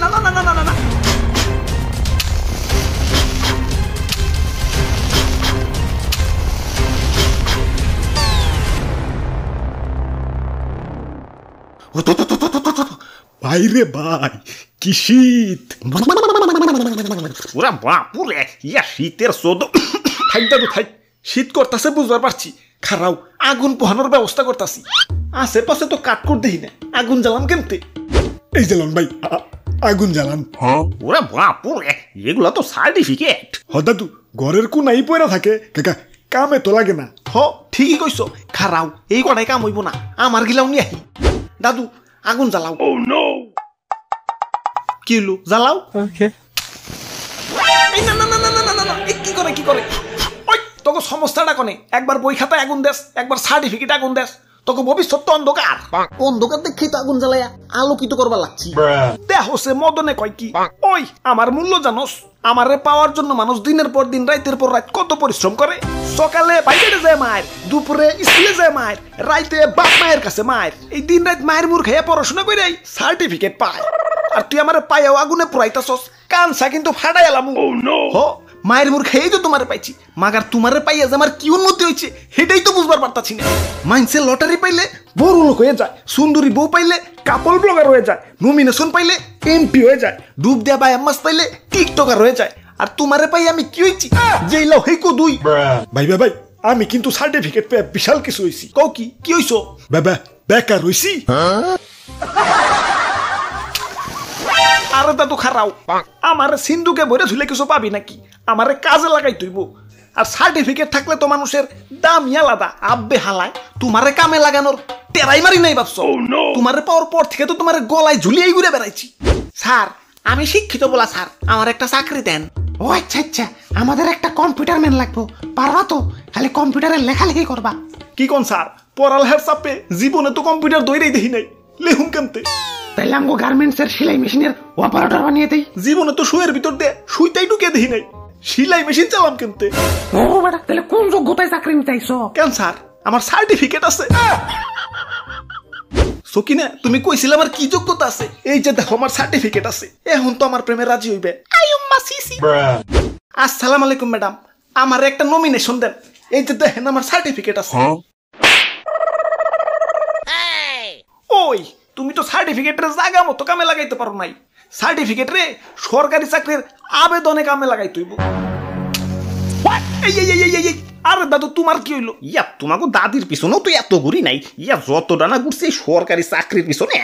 না না না না না না বাইরে ভাই কি শীত, ওরা বাপুরে ইয়া শীতের সোদ। থাক দাদু থাক, শীত করতেছে বুঝবার পারছি, খারাও আগুন পোহানোর ব্যবস্থা করতেছি। আশেপাশে তো কাঠকুট দেখি না, আগুন জ্বালাম কেমতে? এই জ্বালান ভাই, আগুন জ্বালান। ওরা বাপুরে এগুলা তো সার্টিফিকেট। হ দাদু, ঘরের কোনাই পয়রা থাকে, কাকা কামে তো লাগে না। হ ঠিকই কইছো, খারাও এই কটাই কাম হইব না, আমার গিলাও নিয়ে আহি। দাদু আগুন জ্বালাও। কি হলো, জ্বালাও। এই না না না না না না না, কি করে কি করে? ওই তোকে সমস্যাটা কোনে? একবার বই খাতায় আগুন দেস, একবার সার্টিফিকেট আগুন দেস, তোকে ভবিষ্যৎ তো অন্ধকার। অন্ধকার দেখে তো আগুন জ্বালায়া আলোকিত করবার লাগছি। দেখো সে মদনে কয় কি, ওই আমার মূল্য জানোস? আমারে পাওয়ার জন্য মানুষ দিনের পর দিন রাতের পর রাত কত পরিশ্রম করে। সকালে বাইরে যায় মায়ের, দুপুরে স্কুলে যায় মায়ের, রাইতে বাপ মায়ের কাছে মায়ের, এই দিন রাত মায়ের মুখ খাইয়া পড়াশোনা করে সার্টিফিকেট পায়। আর তুই আমার পায়েও আগুনে পুরাইতাছস, কানসা কিন্তু ফাটাই এলাম। হ মায়ের মুখ খেয়েই তো তোমারে পাইছি, মাগার তোমারে পাইয়া যে আমার কি উন্নতি হয়েছে সেটাই তো বুঝবার পারতাছি না। মাইন্সে লটারি পাইলে বড় লোক হয়ে যায়, সুন্দরী বউ পাইলে কাপল ব্লগার হয়ে যায়, নমিনেশন পাইলে এমপি হয়ে যায়, ডুব দেয়া বা এমাস পাইলে টিকটকার হয়ে যায়। আর তোমারে পাই আমি কি হয়েছি? যেই লাও হেকো দুই। ভাই ভাই, আমি কিন্তু সার্টিফিকেট পেয়ে বিশাল কিছু হয়েছি। কও কি হইছো? বাবা বেকার হইছি। আরে দাদু খারাও, আমারে সিন্ধুকে ভরে ধুলে কিছু পাবি নাকি? আমারে কাজে লাগাই তুইব। আর সার্টিফিকেট থাকলে তো মানুষের দামই আলাদা। আব্বে হালায় তোমারে কামে লাগানোর টেরাই মারি নাই ভাবছো? তোমারে পাওয়ার পর থেকে তো তোমার গলায় ঝুলিয়েই ঘুরে বেড়াইছি। স্যার আমি শিক্ষিত বলা, স্যার আমার একটা চাকরি দেন। ও আচ্ছা আচ্ছা, আমাদের একটা কম্পিউটার ম্যান লাগবো, পারবা তো? খালি কম্পিউটারের লেখালেখি করবা। কি কোন স্যার, পড়ালেখার চাপে জীবনে তো কম্পিউটার দইরেই দেখি নাই, লেহুম কেমতে? তাইলে আমগো গার্মেন্টসের সেলাই মেশিনের অপারেটর বানিয়ে দেই। জীবনে তো শুয়ের ভিতর দিয়ে শুইতেই ঢুকে দেখি নাই, সেলাই মেশিন চালাম কেমতে? ও বেটা, তাহলে কোন যোগ্যতায় চাকরি চাইছো? কেন স্যার, আমার সার্টিফিকেট আছে। সকিনা তুমি কইছিলে আমার কি যোগ্যতা আছে? এই যে দেখো আমার সার্টিফিকেট আছে, এখন তো আমার প্রেমে রাজি হইবে। আইয়ুম্মা সিসি। আসসালামু আলাইকুম ম্যাডাম, আমার একটা নমিনেশন দেন। এই যে দেখেন আমার সার্টিফিকেট আছে। ওই তুমি তো সার্টিফিকেটের জায়গা মতো কামে লাগাইতে পারো নাই। সার্টিফিকেট রে সরকারি চাকরির আবেদনে কামে লাগাই তুইব। আরে দাদু তোমার কি হইলো? ইয়া তোমাকে দাদির পিছনেও তো এত ঘুরি নাই, ইয়া যত ডানা ঘুরছি সরকারি চাকরির পিছনে।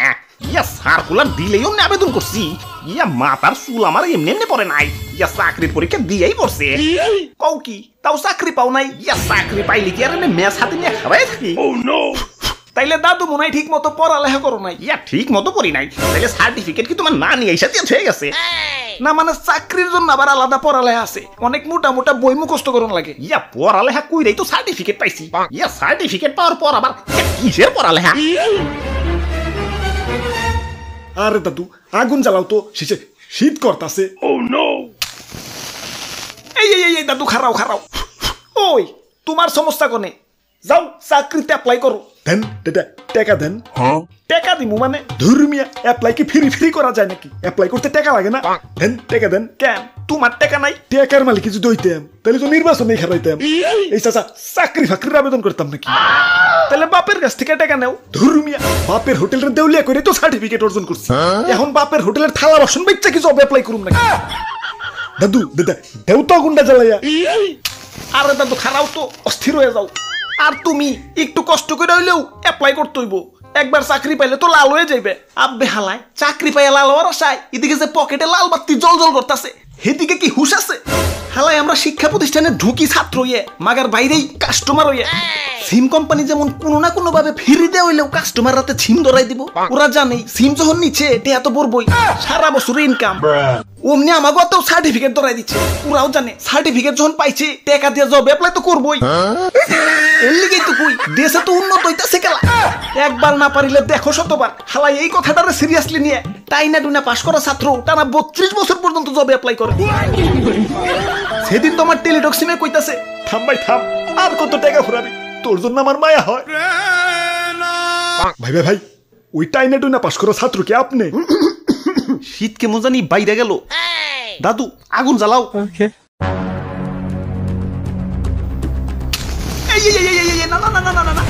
ইয়া সার্কুলার দিলেই অমনি আবেদন করছি। ইয়া মাথার চুল আমার এমনি এমনি পড়ে নাই, ইয়া চাকরির পরীক্ষা দিয়েই পড়ছে। কও কি তাও চাকরি পাও নাই? ইয়া চাকরি পাইলে কি আর এমনি ম্যাচ হাতে নিয়ে খাওয়াই থাকি? তাইলে দাদু মনে হয় ঠিক মতো পড়ালেখা করো নাই। ইয়া ঠিক মতো পড়ি নাই, তাইলে সার্টিফিকেট কি তোমার না নিয়ে এসে হয়ে গেছে? না মানে চাকরির জন্য আবার আলাদা পড়ালেখা আছে, অনেক মোটা মোটা বই মুখস্থ করুন লাগে। ইয়া পড়ালেখা কইরাই তো সার্টিফিকেট পাইছি। ইয়া সার্টিফিকেট পাওয়ার পর আবার কিসের পড়ালেখা? আরে দাদু আগুন জ্বালাও তো, শেষে শীত করতাছে। এই দাদু খারাও খারাও। ওই তোমার সমস্যা কোনে? যাও চাকরিতে অ্যাপ্লাই করো। দেন টাকা দেন। টাকা দিমু মানে? ধর্মিয়া অ্যাপ্লাই কি ফ্রি করা যায় নাকি? অ্যাপ্লাই করতে টাকা লাগে না? দেন টাকা দেন। কেন তোমার টাকা নাই? টাকার মালিক যদি হইতাম তাহলে তো নির্বাচনে খারাইতাম। এই চাচা চাকরি ফাকরির আবেদন করতাম নাকি? তাহলে বাপের কাছ থেকে টাকা নেও। ধর্মিয়া বাপের হোটেলের দেউলিয়া করে তো সার্টিফিকেট অর্জন করছি, এখন বাপের হোটেলের থালা বাসন বেচা কি জব অ্যাপ্লাই করুম নাকি? দাদু দেউ তো গুন্ডা জ্বালাইয়া। আরে দাদু খারাও তো, অস্থির হয়ে যাও। আর তুমি একটু কষ্ট করে হইলেও অ্যাপ্লাই করতে হইব। একবার চাকরি পাইলে তো লাল হয়ে যাইবে। আব্বে হালায় চাকরি পাইয়া লাল হওয়ার আশায় এদিকে যে পকেটে লাল বাতি জল করতেছে, সেদিকে কি হুশ আছে? হালায় আমরা শিক্ষা প্রতিষ্ঠানে ঢুকি ছাত্র হইয়ে, মাগার বাইরেই কাস্টমার হইয়ে। সিম কোম্পানি যেমন কোনো না কোনো ভাবে ফ্রি দেওয়া হইলেও কাস্টমার রাতে সিম ধরাই দিব। ওরা জানেই সিম যখন নিচ্ছে এটা এত বড় বই, সারা বছর ইনকাম। অমনি আমাকে তো সার্টিফিকেট ধরাই দিচ্ছে। ওরাও জানে সার্টিফিকেট যখন পাইছে টাকা দিয়ে জব অ্যাপ্লাই তো করবই। এর লিগেই তো কই দেশে তো উন্নত হইতাছে খেলা। একবার না পারিলে দেখো শতবার। হালাই এই কথাটারে সিরিয়াসলি নিয়ে টাইনা ডুনা পাস করা ছাত্র টানা 32 বছর পর্যন্ত জব অ্যাপ্লাই করে। সেদিন তো আমার টেলিটক সিমে কইতাছে, থাম ভাই থাম, আর কত টাকা ফুরাবি, তোর জন্য আমার মায়া হয়। ভাই ওই টাইনা ডুনা পাস করা ছাত্র কি আপনি? শীত কেমন জানি বাইরে গেল। দাদু আগুন জ্বালাও। এই, না না না না না না।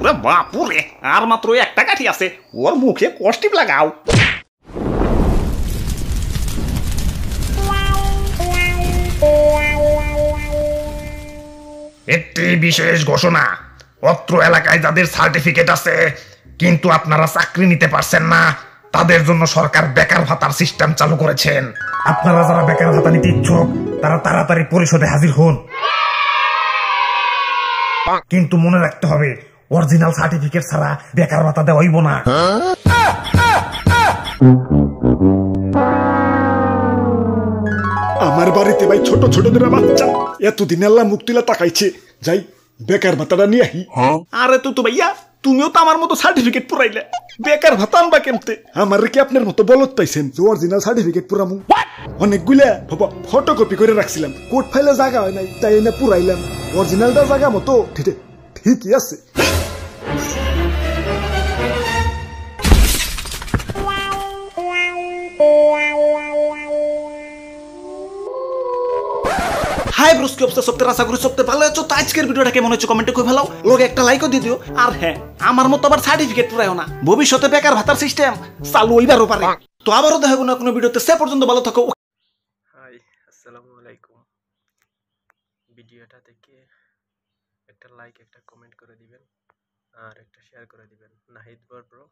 ওরে বাপুরে, আর মাত্র একটা কাঠি আছে, ওর মুখে কষ্টিপ লাগাও। একটি বিশেষ ঘোষণা, অত্র এলাকায় যাদের সার্টিফিকেট আছে কিন্তু আপনারা চাকরি নিতে পারছেন না, তাদের জন্য সরকার বেকার ভাতার সিস্টেম চালু করেছেন। আপনারা যারা বেকার ভাতা নিতে ইচ্ছুক তারা তাড়াতাড়ি পরিষদে হাজির হন। কিন্তু মনে রাখতে হবে, অরিজিনাল সার্টিফিকেট ছাড়া বেকার ভাতা দেওয়া হইব না। আমার বাড়িতে ভাই ছোট ছোট দুটা বাচ্চা, এতদিন আল্লাহ মুখ তুলে তাকাইছে, যাই বেকার ভাতাটা নিয়ে আহি। আরে তো ভাইয়া, তুমিও তো আমার মতো সার্টিফিকেট পুরাইলে, বেকার ভাতা আনবা কেমতে? আমার কি আপনার মতো বলত পাইছেন যে অরিজিনাল সার্টিফিকেট পুরামু? অনেকগুলা বাবা ফটোকপি করে রাখছিলাম, কোর্ট ফাইলে জায়গা হয় নাই, তাই এনে পুরাইলাম। অরিজিনালটা জায়গা মতো ঠিকই আছে। হাই ব্রোস, কি অবস্থা? সপ্তাহে আশা করি সপ্তাহে ভালো আছো। তো আজকের ভিডিওটা কেমন হচ্ছে কমেন্টে কই ফেলাও, লোকে একটা লাইকও দিয়ে দিও। আর হ্যাঁ, আমার মতো আবার সার্টিফিকেট পুরাইও না, ভবিষ্যতে বেকার ভাতার সিস্টেম চালু হইবারও পারে। তো আবারও দেখা হবে না কোনো ভিডিওতে, সে পর্যন্ত ভালো থাকো। হাই, আসসালামু আলাইকুম। ভিডিওটা দেখে একটা লাইক, একটা কমেন্ট করে দিবেন আর একটা শেয়ার করে দিবেন। নাহিদ ব্রো